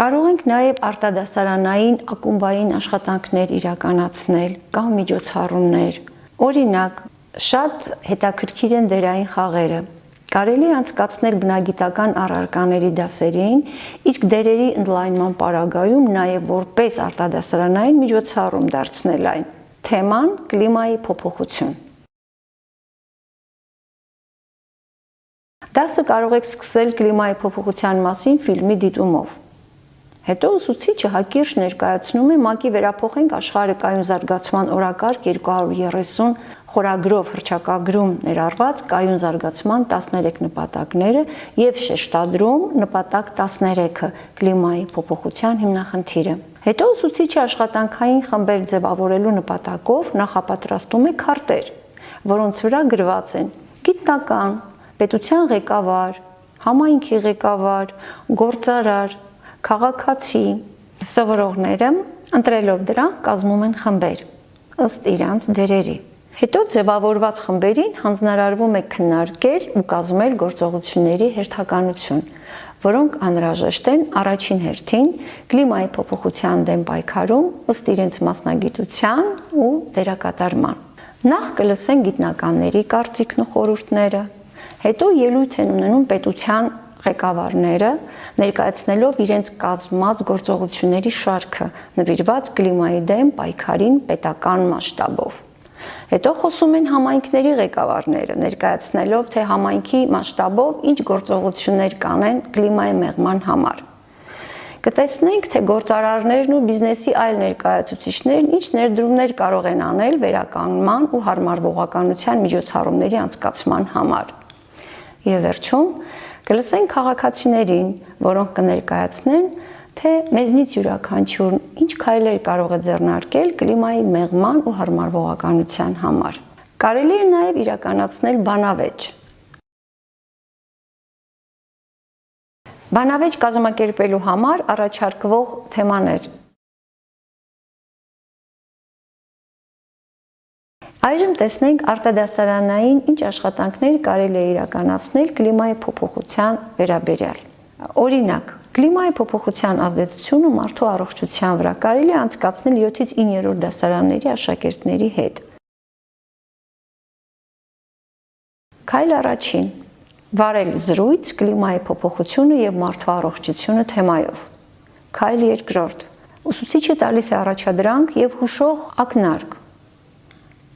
Կարող ենք նաև արտադասարանային ակումբային աշխատանքներ իրականացնել կամ միջոցառումներ։ Օրինակ, շատ հետաքրքիր են դերային խաղերը։ Կարելի է անցկացնել բնագիտական առարկաների դասերին, իսկ դերերի ընդլայնման պարագայում նաև որպես արտադասարանային միջոցառում դարձնել այն։ Թեման՝ կլիմայի փոփոխություն։ Դասը կարող եք սկսել կլիմայի փոփոխության մասին ֆիլմի դիտումով։ Հետո ուսուցիչը հակիրճ ներկայացնում է ՄԱԿ-ի «Վերափոխենք աշխարհը» կայուն զարգացման օրակարգ 2030 խորագրով հռչակագրում ներառված կայուն զարգացման 13 նպատակները եւ շեշտադրում նպատակ 13-ը՝ կլիմայի փոփոխության հիմնախնդիրը։ Հետո ուսուցիչը աշխատանքային խմբեր ձևավորելու նպատակով նախապատրաստում է քարտեր, որոնց վրա գրված են գիտնական, պետության ղեկավար, համայնքի ղեկավար, գործարար, քաղաքացի։ Սովորողները, ընտրելով դրանք, կազմում են խմբեր ըստ իրանց դերերի։ Հետո ձևավորված խմբերին հանձնարարվում է քննարկել ու կազմել գործողությունների հերթականություն, որոնք անհրաժեշտ են առաջին հերթին կլիմայի փոփոխության դեմ պայքարում ըստ իրենց մասնագիտության ու դերակատարման։ Նախ կլսեն գիտնականների կարծիքն ու խորհուրդները, հետո ելույթ են ունենում պետության ղեկավարները, ներկայացնելով իրենց կազմած գործողությունների շարքը, նվիրված կլիմայի դեմ պայքարին պետական մասշտաբով։ Հետո խոսում են համայնքների ղեկավարները, ներկայացնելով, թե համայնքի մասշտաբով ինչ գործողություններ կանեն կլիմայի մեղման համար։ Կտեսնենք, թե գործարարներն ու բիզնեսի այլ ներկայացուցիչներն ինչ ներդրումներ կարող են անել վերականգնման ու հարմարվողականության միջոցառումների անցկացման համար։ Եվ վերջում կլսենք քաղաքացիներին, որոնք կներկայացնեն, թե մեզնից յուրաքանչյուրն ինչ քայլեր կարող է ձեռնարկել կլիմայի մեղման ու հարմարվողականության համար։ Կարելի է նաև իրականացնել բանավեճ։ Բանավեճ կազմակերպելու համար առաջարկվող թեմաներ։ Այժմ տեսնենք արտադասարանային ինչ աշխատանքներ կարելի է իրականացնել կլիմայի փոփոխության վերաբերյալ։ Օրինակ, կլիմայի փոփոխության ազդեցությունը մարդու առողջության վրա կարելի է անցկացնել 7-ից 9-րդ դասարանների աշակերտների հետ։ Քայլ առաջին. վարել զրույց կլիմայի փոփոխությունը եւ մարդու առողջությունը թեմայով։ Քայլ երկրորդ. ուսուցիչը տալիս է առաջադրանք եւ հուշող ակնարկ։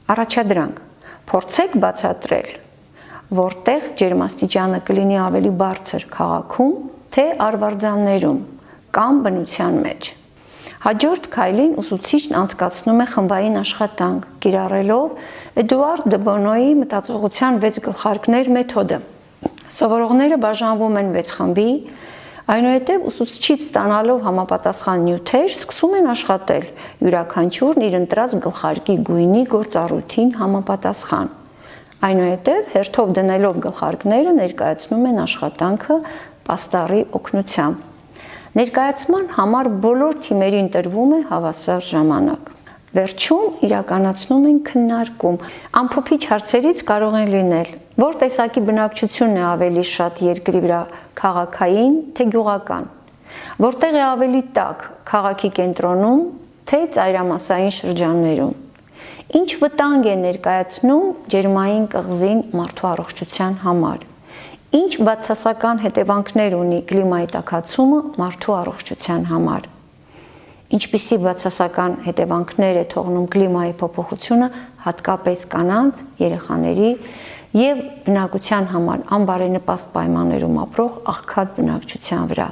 Առաջադրանք. փորձեք բացատրել, որտեղ ջերմաստիճանը կլինի ավելի բարձր քաղաքում, թե արվարձաններում կամ բնության մեջ։ Հաջորդ քայլին ուսուցիչն անցկացնում է խմբային աշխատանք, կիրառելով Էդուարդ դը Բոնոյի մտածողության 6 գլխարկներ մեթոդը։ Սովորողները բաժանվում են 6 խմբի, այնուհետև ուսուցչից ստանալով համապատասխան նյութեր սկսում են աշխատել, յուրաքանչյուրն իր ընտրած գլխարկի գույնի գործառույթին համապատասխան։ Այնուհետև հերթով դնելով գլխարկները ներկայացնում են աշխատանքը պաստառի օգնությամբ։ Ներկայացման համար բոլոր թիմերին տրվում է հավասար ժամանակ։ Վերջում իրականացնում են քննարկում։ Ամփոփիչ հարցերից կարող են լինել. որ տեսակի բնակչությունն է ավելի շատ երկրի վրա, քաղաքային, թե գյուղական, որտեղ է ավելի տաք, քաղաքի կենտրոնում, թե ծայրամասային շրջաններում, ինչ վտանգ է ներկայացնում ջերմային կղզին մարդու առողջության համար, ինչ բացասական հետևանքներ ունի կլիմայի տաքացումը մարդու առողջության համար, ինչպիսի բացասական հետևանքներ է թողնում կլիմայի փոփոխությունը հատկապես կանանց, երեխաների և բնակության համար անբարենպաստ պայմաններում ապրող աղքատ բնակչության վրա։